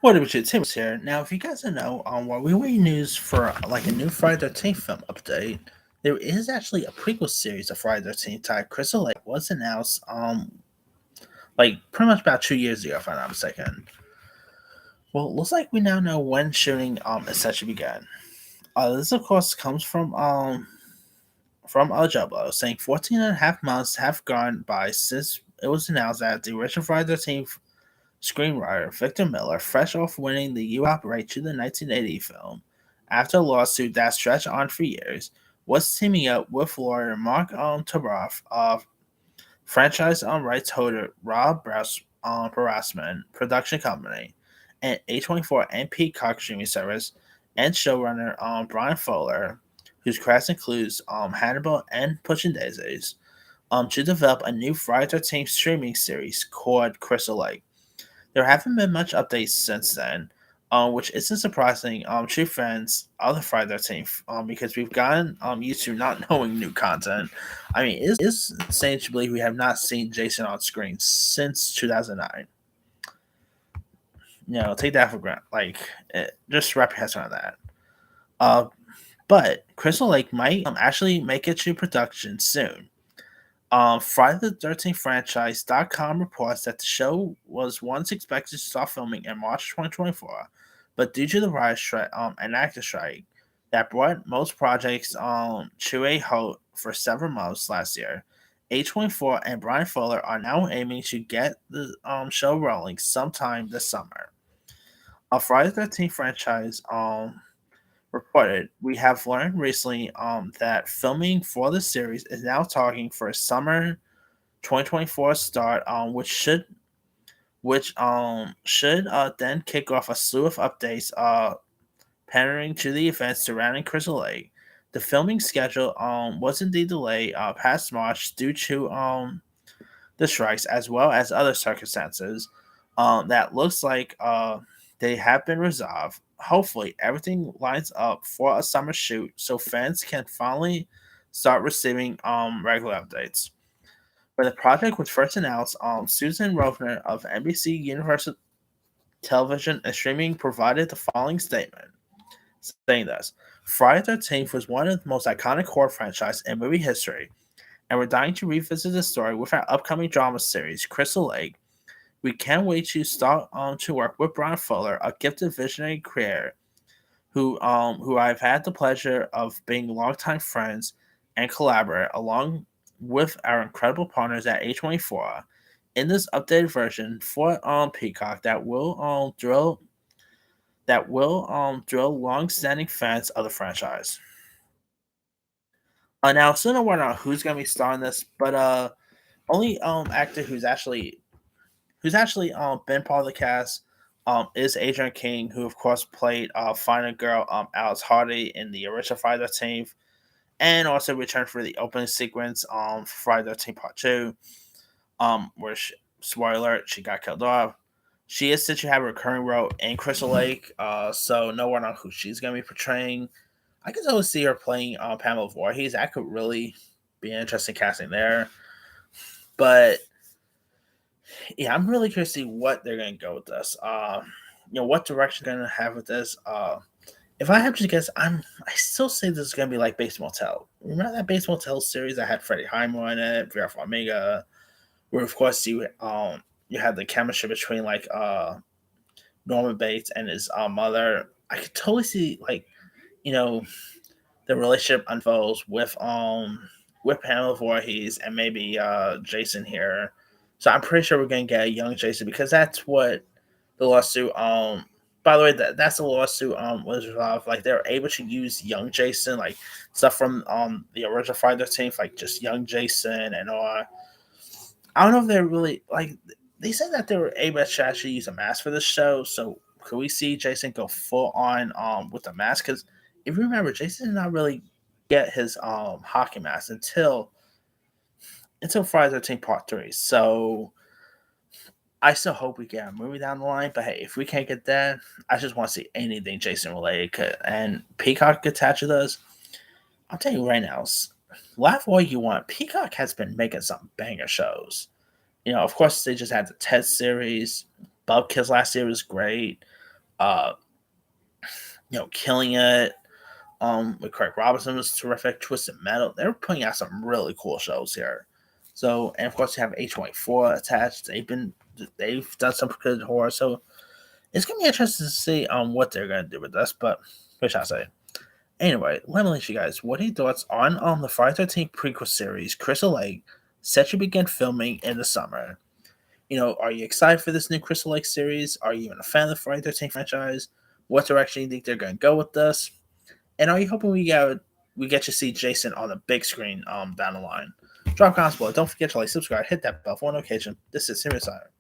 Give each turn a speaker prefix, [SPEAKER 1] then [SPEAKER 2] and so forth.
[SPEAKER 1] What about you? Tim was here. Now, if you guys don't know, while we wait news for like a new Friday the 13th film update, there is actually a prequel series of Friday the 13th titled Crystal Lake was announced like pretty much about 2 years ago, if I'm not mistaken. Well, it looks like we now know when shooting essentially began. This of course comes from El Jablo, saying 14 and a half months have gone by since it was announced that the original Friday the 13th screenwriter Victor Miller, fresh off winning the U.S. right to the 1980 film, after a lawsuit that stretched on for years, was teaming up with lawyer Mark Taroff of franchise rights holder Rob Brassman production company, and A24 and Peacock streaming service, and showrunner Brian Fuller, whose cast includes Hannibal and Pushing Daisies, to develop a new Friday the 13th streaming series called Crystal Lake. There haven't been much updates since then, which isn't surprising. True fans of the Friday the 13th, because we've gotten used to not knowing new content. I mean, it is insane to believe we have not seen Jason on screen since 2009. Take that for granted. Just wrap your heads around that. Uh, but Crystal Lake might actually make it to production soon. Friday the 13th franchise.com reports that the show was once expected to start filming in March 2024, but due to the writer strike and actor strike that brought most projects to a halt for several months last year, A24 and Brian Fuller are now aiming to get the show rolling sometime this summer. A Friday the 13th franchise reported, we have learned recently that filming for the series is now talking for a summer 2024 start, which should then kick off a slew of updates pandering to the events surrounding Crystal Lake. The filming schedule was indeed delayed past March due to the strikes as well as other circumstances. That looks like they have been resolved. Hopefully, everything lines up for a summer shoot so fans can finally start receiving regular updates. When the project was first announced, Susan Rovner of NBC Universal Television and Streaming provided the following statement, saying this: Friday the 13th was one of the most iconic horror franchises in movie history, and we're dying to revisit the story with our upcoming drama series, Crystal Lake. We can't wait to start to work with Brian Fuller, a gifted visionary creator who I've had the pleasure of being longtime friends and collaborate along with our incredible partners at A24 in this updated version for Peacock that will long-standing fans of the franchise. Now, still no word on who's gonna be starring this, but only actor who's actually been part of the cast is Adrian King, who of course played Final Girl Alice Hardy in the original Friday the 13th, and also returned for the opening sequence for Friday the 13th Part 2, where spoiler alert, she got killed off. She is said to have a recurring role in Crystal Lake, so no one on who she's gonna be portraying. I can totally see her playing Pamela Voorhees. That could really be an interesting casting there. But yeah, I'm really curious to see what they're gonna go with this. What direction they're gonna have with this. If I have to guess, I still say this is gonna be like Bates Motel. Remember that Bates Motel series that had Freddie Highmore in it, Vera Farmiga, where of course you had the chemistry between like Norman Bates and his mother. I could totally see you know the relationship unfolds with Pamela Voorhees and maybe Jason here. So I'm pretty sure we're gonna get a young Jason because that's what the lawsuit by the way, that's the lawsuit was resolved. Like they're able to use young Jason, like stuff from the original Friday the 13th, like just young Jason and all. I don't know if they're really like they said that they were able to actually use a mask for this show. So could we see Jason go full on with the mask? Because if you remember, Jason did not really get his hockey mask until Friday the 13th Part 3. So I still hope we get a movie down the line. But hey, if we can't get that, I just want to see anything Jason related. And Peacock attached to this. I'll tell you right now, laugh all you want. Peacock has been making some banger shows. Of course, they just had the Ted series. Bub Kids last year was great. uh, killing it. With Craig Robinson was terrific. Twisted Metal, they're putting out some really cool shows here. So, and of course, you have H24 attached. They've done some good horror. So, it's gonna be interesting to see what they're gonna do with this. But what should I say? Anyway, let me let you guys. What are your thoughts on the Friday 13th prequel series, Crystal Lake, set to begin filming in the summer? Are you excited for this new Crystal Lake series? Are you even a fan of the Friday 13th franchise? What direction do you think they're going to go with this? And are you hoping we get to see Jason on the big screen down the line? Drop comments below. Don't forget to like, subscribe, hit that bell for notification. This is Serious Sire.